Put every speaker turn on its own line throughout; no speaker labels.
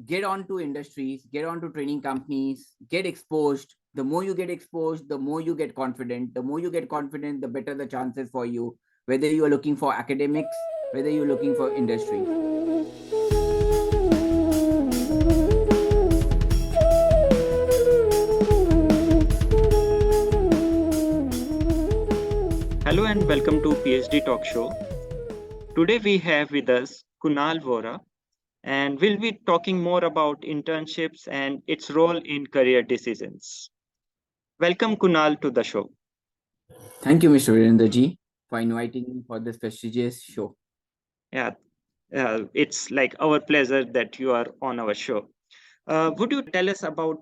get onto industries, get onto training companies, get exposed. The more you get exposed, the more you get confident. The more you get confident, the better the chances for you, whether you are looking for academics, whether you're looking for industry.
Hello and welcome to PhD Talk Show. Today we have with us Kunal Vora, and we'll be talking more about internships and its role in career decisions. Welcome Kunal to the show.
Thank you, Mr. Virendraji, for inviting me for this prestigious show.
Yeah, it's like our pleasure that you are on our show. Would you tell us about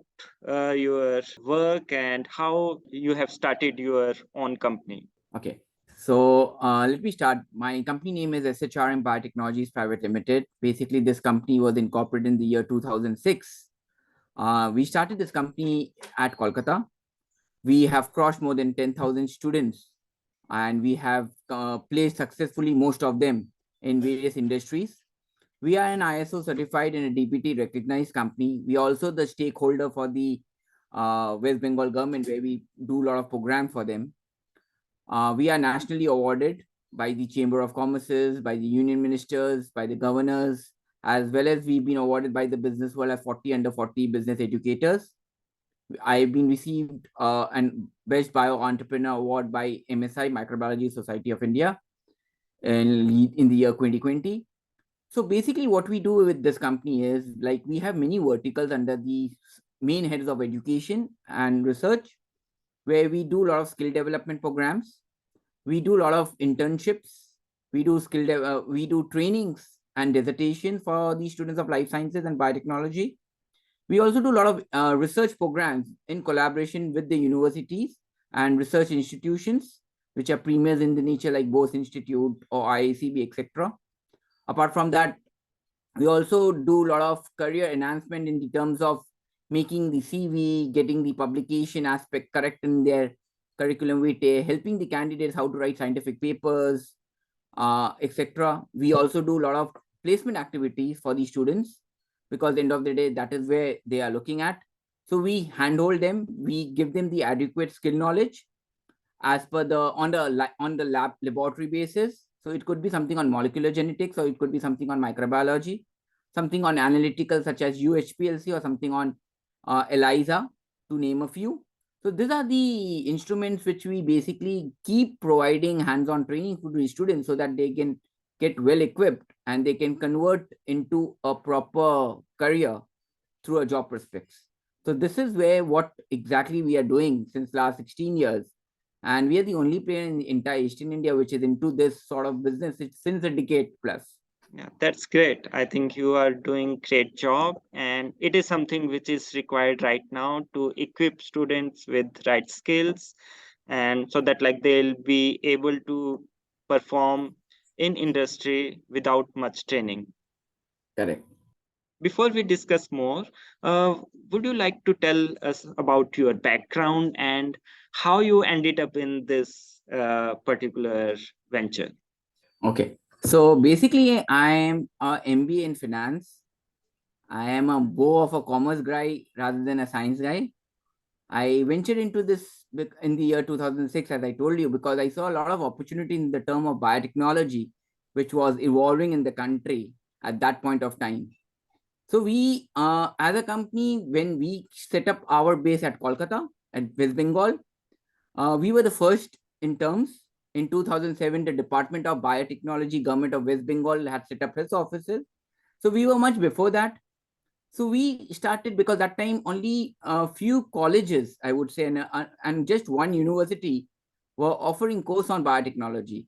your work and how you have started your own company?
Okay. So let me start. My company name is SHRM Biotechnologies Private Limited. Basically, this company was incorporated in the year 2006. We started this company at Kolkata. We have crossed more than 10,000 students, and we have placed successfully most of them in various industries. We are an ISO certified and a DPT recognized company. We are also the stakeholder for the West Bengal government, where we do a lot of programs for them. We are nationally awarded by the Chamber of Commerces, by the union ministers, by the governors, as well as we've been awarded by the business world as 40 under 40 business educators. I've been received an Best Bio Entrepreneur Award by MSI, Microbiology Society of India, in the year 2020. So basically what we do with this company is like we have many verticals under the main heads of education and research, where we do a lot of skill development programs. We do a lot of internships. We do we do trainings and dissertation for the students of life sciences and biotechnology. We also do a lot of research programs in collaboration with the universities and research institutions, which are premiers in the nature like Bose Institute or IACB, etc. Apart from that, we also do a lot of career enhancement in the terms of making the CV, getting the publication aspect correct in their curriculum vitae, helping the candidates how to write scientific papers, etc. We also do a lot of placement activities for the students, because at the end of the day, that is where they are looking at. So we handhold them, we give them the adequate skill knowledge as per the on the laboratory basis. So it could be something on molecular genetics, or it could be something on microbiology, something on analytical such as UHPLC, or something on ELISA, to name a few. So these are the instruments which we basically keep providing hands-on training to the students so that they can get well equipped and they can convert into a proper career through a job prospects. So this is where what exactly we are doing since last 16 years. And we are the only player in the entire Eastern India which is into this sort of business since a decade plus.
Yeah, that's great. I think you are doing great job, and it is something which is required right now to equip students with right skills, and so that like they'll be able to perform in industry without much training.
Correct.
Before we discuss more, uh, would you like to tell us about your background and how you ended up in this particular venture?
Okay. So basically, I am a MBA in finance. I am a more of a commerce guy rather than a science guy. I ventured into this in the year 2006, as I told you, because I saw a lot of opportunity in the term of biotechnology, which was evolving in the country at that point of time. So we, as a company, when we set up our base at Kolkata, at West Bengal, we were the first in terms. In 2007, the Department of Biotechnology, Government of West Bengal had set up its offices. So we were much before that. So we started because that time only a few colleges, I would say, and just one university were offering course on biotechnology.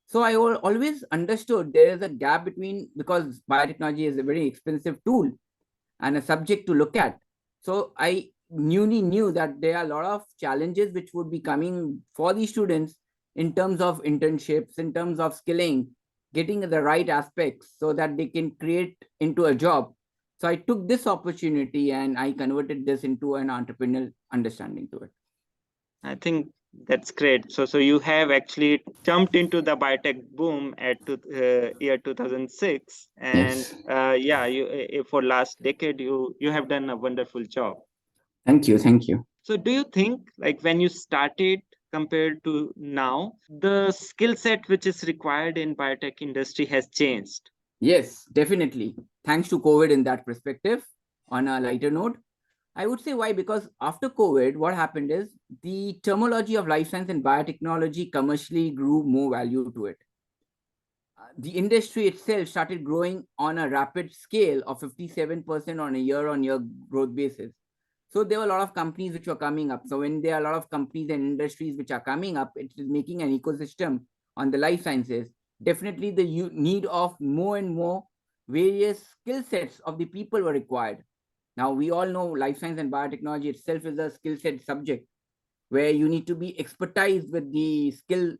So I always understood there is a gap between, because biotechnology is a very expensive tool and a subject to look at. So I newly knew that there are a lot of challenges which would be coming for the students in terms of internships, in terms of skilling, getting the right aspects so that they can create into a job. So I took this opportunity and I converted this into an entrepreneurial understanding to it.
I think That's great. So you have actually jumped into the biotech boom at year 2006, and
Yes.
yeah, for last decade you have done a wonderful job.
Thank you. Thank you.
So do you think like when you started compared to now, the skill set which is required in biotech industry has changed?
Yes, definitely. Thanks to COVID in that perspective. On a lighter note, I would say why, because after COVID, what happened is the terminology of life science and biotechnology commercially grew more value to it. The industry itself started growing on a rapid scale of 57% on a year-on-year growth basis. So there were a lot of companies which were coming up. So when there are a lot of companies and industries which are coming up, it is making an ecosystem on the life sciences. Definitely the need of more and more various skill sets of the people were required. Now we all know life science and biotechnology itself is a skill set subject where you need to be expertise with the skill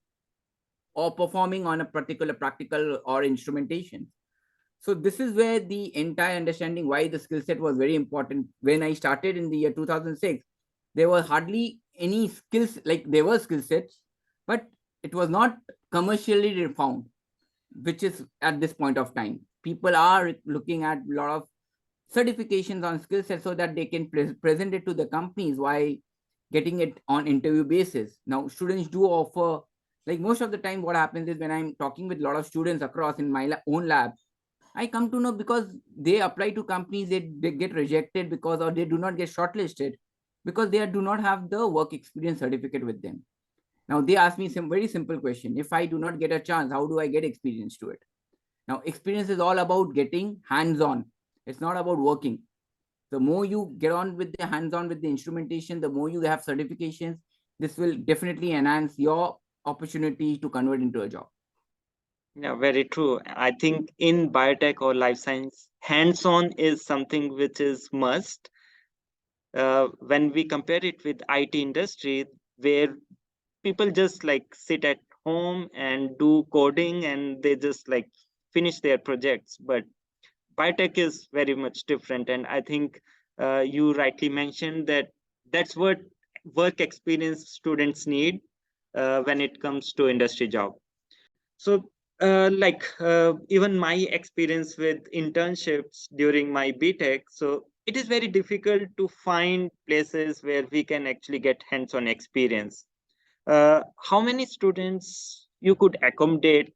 or performing on a particular practical or instrumentation. So this is where the entire understanding why the skill set was very important. When I started in the year 2006, there were hardly any skills, like there were skill sets, but it was not commercially found, which is at this point of time. People are looking at a lot of certifications on skill sets so that they can present it to the companies while getting it on interview basis. Now, students do offer, like most of the time, what happens is when I'm talking with a lot of students across in my own lab, I come to know because they apply to companies, they get rejected because, or they do not get shortlisted because they do not have the work experience certificate with them. Now they ask me some very simple question. If I do not get a chance, how do I get experience to it? Now experience is all about getting hands-on. It's not about working. The more you get on with the hands-on with the instrumentation, the more you have certifications, this will definitely enhance your opportunity to convert into a job.
Yeah, very true. I think in biotech or life science, hands-on is something which is must. When we compare it with IT industry, where people just like sit at home and do coding and they just like finish their projects. But biotech is very much different, and I think you rightly mentioned that that's what work experience students need when it comes to industry job. So even my experience with internships during my BTech, so it is very difficult to find places where we can actually get hands-on experience. How many students you could accommodate?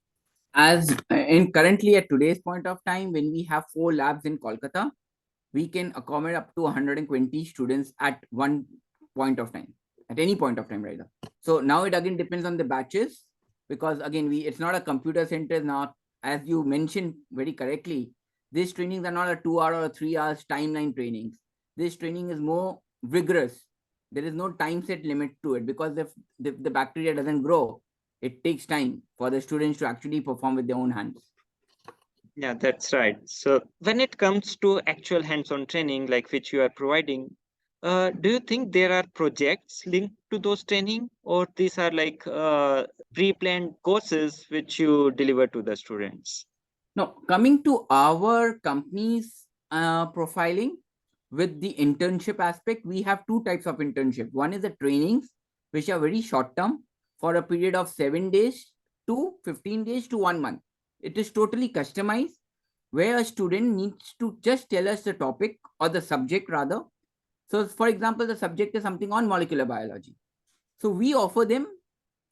As in currently at today's point of time, when we have 4 labs in Kolkata, we can accommodate up to 120 students at one point of time, at any point of time, rather. So now it again depends on the batches, because again, it's not a computer center now. As you mentioned very correctly, these trainings are not a 2 hour or 3 hours timeline trainings. This training is more rigorous. There is no time set limit to it, because if the bacteria doesn't grow, it takes time for the students to actually perform with their own hands.
Yeah, that's right. So when it comes to actual hands-on training, like which you are providing, do you think there are projects linked to those training, or these are like pre-planned courses which you deliver to the students?
Now, coming to our company's profiling with the internship aspect, we have 2 types of internship. One is the trainings, which are very short term for a period of 7 days to 15 days to 1 month. It is totally customized, where a student needs to just tell us the topic or the subject rather. So, for example, the subject is something on molecular biology. So, we offer them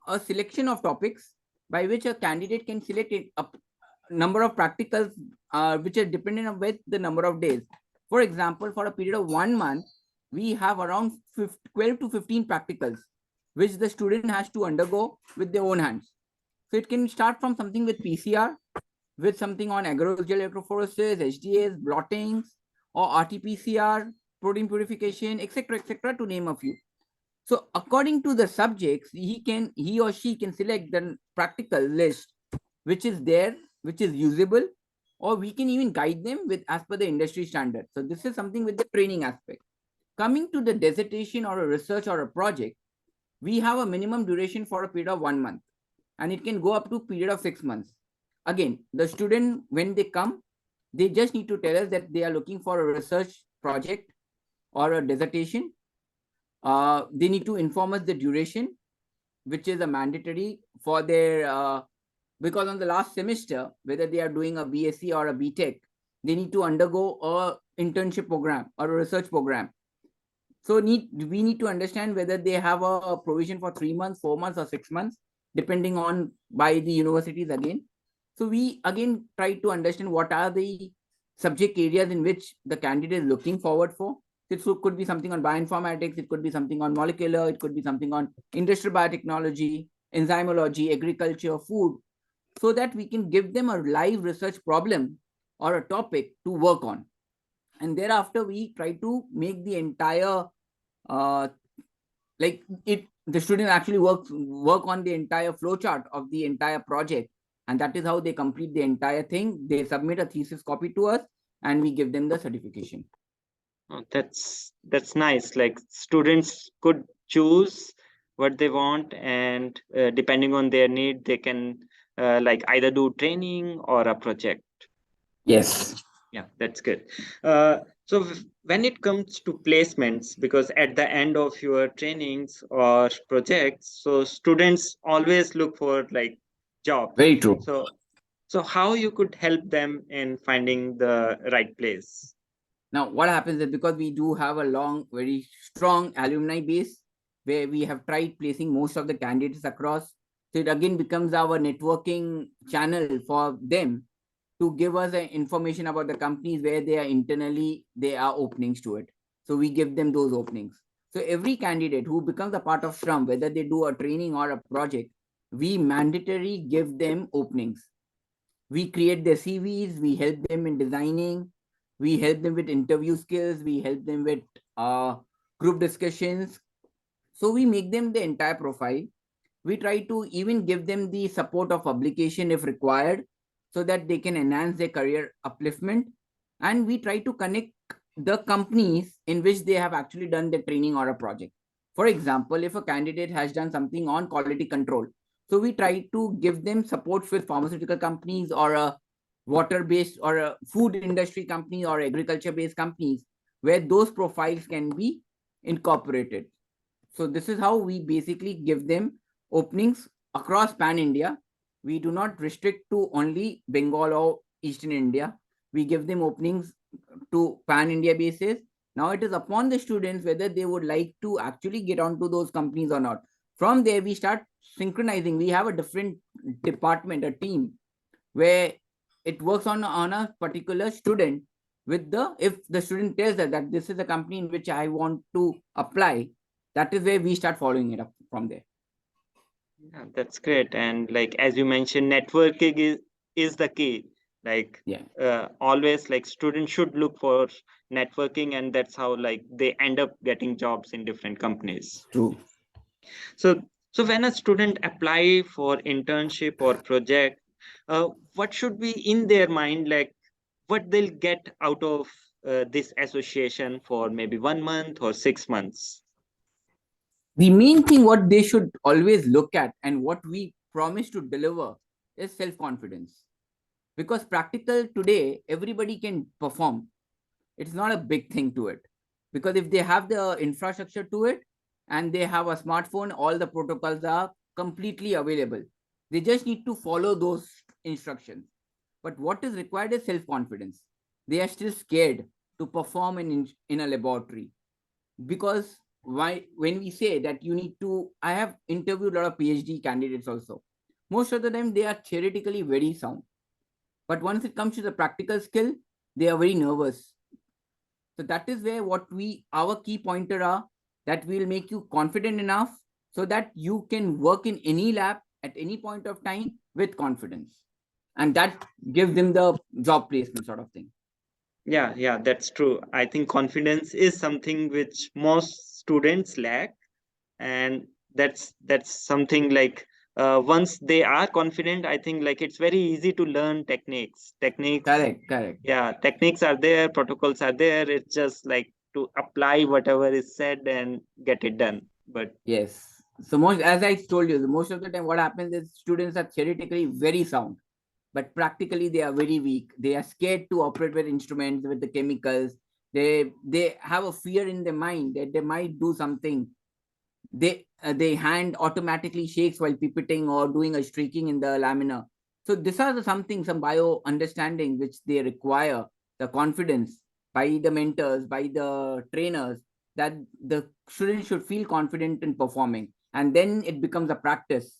a selection of topics by which a candidate can select a number of practicals which are dependent on with the number of days. For example, for a period of 1 month, we have around 12 to 15 practicals which the student has to undergo with their own hands. So it can start from something with PCR, with something on agarose electrophoresis, HDAs, blottings, or RT-PCR, protein purification, etc., to name a few. So according to the subjects, he or she can select the practical list which is there, which is usable, or we can even guide them with as per the industry standard. So this is something with the training aspect. Coming to the dissertation or a research or a project, we have a minimum duration for a period of 1 month, and it can go up to period of 6 months. Again, the student when they come, they just need to tell us that they are looking for a research project or a dissertation. They need to inform us the duration, which is a mandatory for their because on the last semester, whether they are doing a BSc or a BTech, they need to undergo a internship program or a research program. So we need to understand whether they have a provision for 3 months, 4 months, or 6 months, depending on by the universities again. So we again try to understand what are the subject areas in which the candidate is looking forward for. It could be something on bioinformatics, it could be something on molecular, it could be something on industrial biotechnology, enzymology, agriculture, food, so that we can give them a live research problem or a topic to work on. And thereafter, we try to make the entire uh, like it the student actually work on the entire flowchart of the entire project, and that is how they complete the entire thing. They submit a thesis copy to us, and we give them the certification.
Oh, that's nice. Like students could choose what they want, and depending on their need, they can like either do training or a project.
Yes.
Yeah, that's good. When it comes to placements, because at the end of your trainings or projects, so students always look for like jobs.
Very true.
So how you could help them in finding the right place?
Now, what happens is because we do have a long, very strong alumni base where we have tried placing most of the candidates across. So it again becomes our networking channel for them to give us information about the companies where they are internally, there are openings to it. So we give them those openings. So every candidate who becomes a part of SHRM, whether they do a training or a project, we mandatory give them openings. We create their CVs, we help them in designing, we help them with interview skills, we help them with uh, group discussions. So we make them the entire profile. We try to even give them the support of publication if required, so that they can enhance their career upliftment. And we try to connect the companies in which they have actually done the training or a project. For example, if a candidate has done something on quality control, so we try to give them support with pharmaceutical companies or a water based or a food industry company or agriculture based companies where those profiles can be incorporated. So this is how we basically give them openings across pan India. We do not restrict to only Bengal or Eastern India. We give them openings to pan India basis. Now it is upon the students whether they would like to actually get onto those companies or not. From there, we start synchronizing. We have a different department, a team, where it works on a particular student with the, if the student tells us that this is a company in which I want to apply, that is where we start following it up from there.
Yeah, that's great. And like as you mentioned, networking is the key. Like
Yeah,
always, like students should look for networking, and that's how like they end up getting jobs in different companies.
true.
So so when a student apply for internship or project, what should be in their mind, like what they'll get out of this association for maybe 1 month or 6 months?
The main thing what they should always look at and what we promise to deliver is self-confidence. Because practical today, everybody can perform. It's not a big thing to it. Because if they have the infrastructure to it and they have a smartphone, all the protocols are completely available. They just need to follow those instructions. But what is required is self-confidence. They are still scared to perform in a laboratory. Because why, when we say that you need to, I have interviewed a lot of PhD candidates also. Most of the time they are theoretically very sound. But once it comes to the practical skill, they are very nervous. So that is where what we, our key pointer are, that will make you confident enough so that you can work in any lab at any point of time with confidence. And that gives them the job placement sort of thing.
Yeah, that's true. I think confidence is something which most students lack, and that's something like once they are confident, I think like it's very easy to learn techniques.
Correct, correct.
Yeah, techniques are there, protocols are there. It's just like to apply whatever is said and get it done. But
Yes. So most, as I told you, the most of the time what happens is students are theoretically very sound, but practically they are very weak. They are scared to operate with instruments, with the chemicals. They have a fear in their mind that they might do something they hand automatically shakes while pipetting or doing a streaking in the lamina. So these are some bio understanding which they require, the confidence by the mentors, by the trainers, that the students should feel confident in performing, and then it becomes a practice.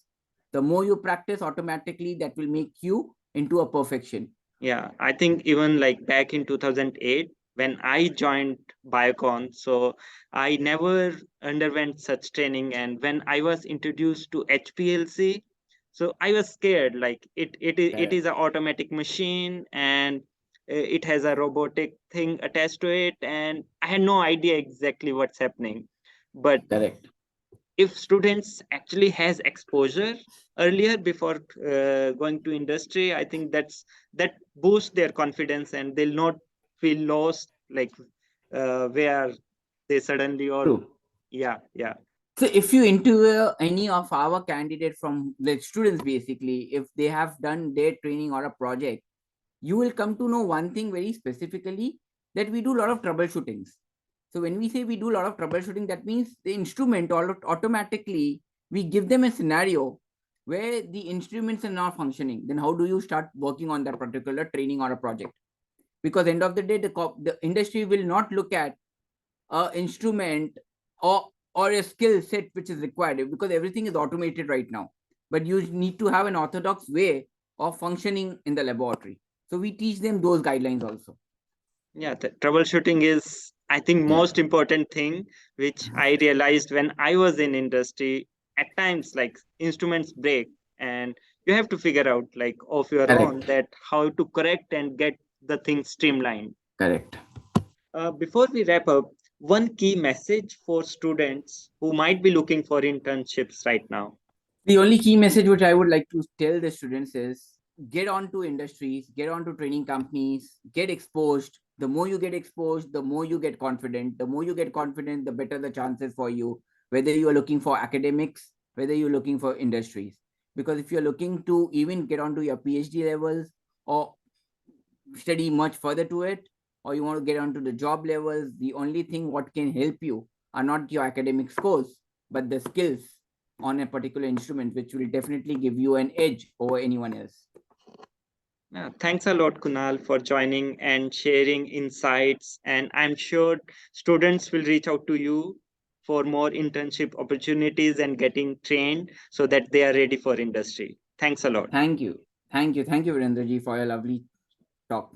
The more you practice, automatically that will make you into a perfection.
Yeah, I think even like back in 2008 when I joined Biocon, so I never underwent such training. And when I was introduced to HPLC, so I was scared. Like it is
Correct.
an automatic machine, and it has a robotic thing attached to it, and I had no idea exactly what's happening. But
Correct.
if students actually has exposure earlier before going to industry, I think that boosts their confidence, and they'll not feel lost, like where they suddenly, or
True.
yeah, yeah.
So if you interview any of our candidates from the students, basically, if they have done their training or a project, you will come to know one thing very specifically, that we do a lot of troubleshootings. So when we say we do a lot of troubleshooting, that means the instrument automatically, we give them a scenario where the instruments are not functioning. Then how do you start working on that particular training or a project? Because end of the day, the industry will not look at a instrument or a skill set which is required, because everything is automated right now, but you need to have an orthodox way of functioning in the laboratory. So we teach them those guidelines also.
Yeah, the troubleshooting is, I think,
Yeah.
most important thing, which I realized when I was in industry. At times, like instruments break, and you have to figure out, like of your own,
Correct.
that how to correct and get the thing streamlined.
Correct.
Before we wrap up, one key message for students who might be looking for internships right now.
The only key message which I would like to tell the students is, get on to industries, get on to training companies, get exposed. The more you get exposed, the more you get confident. The more you get confident, the better the chances for you, whether you are looking for academics, whether you're looking for industries. Because if you're looking to even get onto your PhD levels, or study much further to it, or you want to get onto the job levels, the only thing what can help you are not your academic scores, but the skills on a particular instrument, which will definitely give you an edge over anyone else.
Yeah, thanks a lot, Kunal, for joining and sharing insights. And I'm sure students will reach out to you for more internship opportunities and getting trained so that they are ready for industry. Thanks a lot.
Thank you. Thank you. Thank you, Virendraji, for your lovely talk.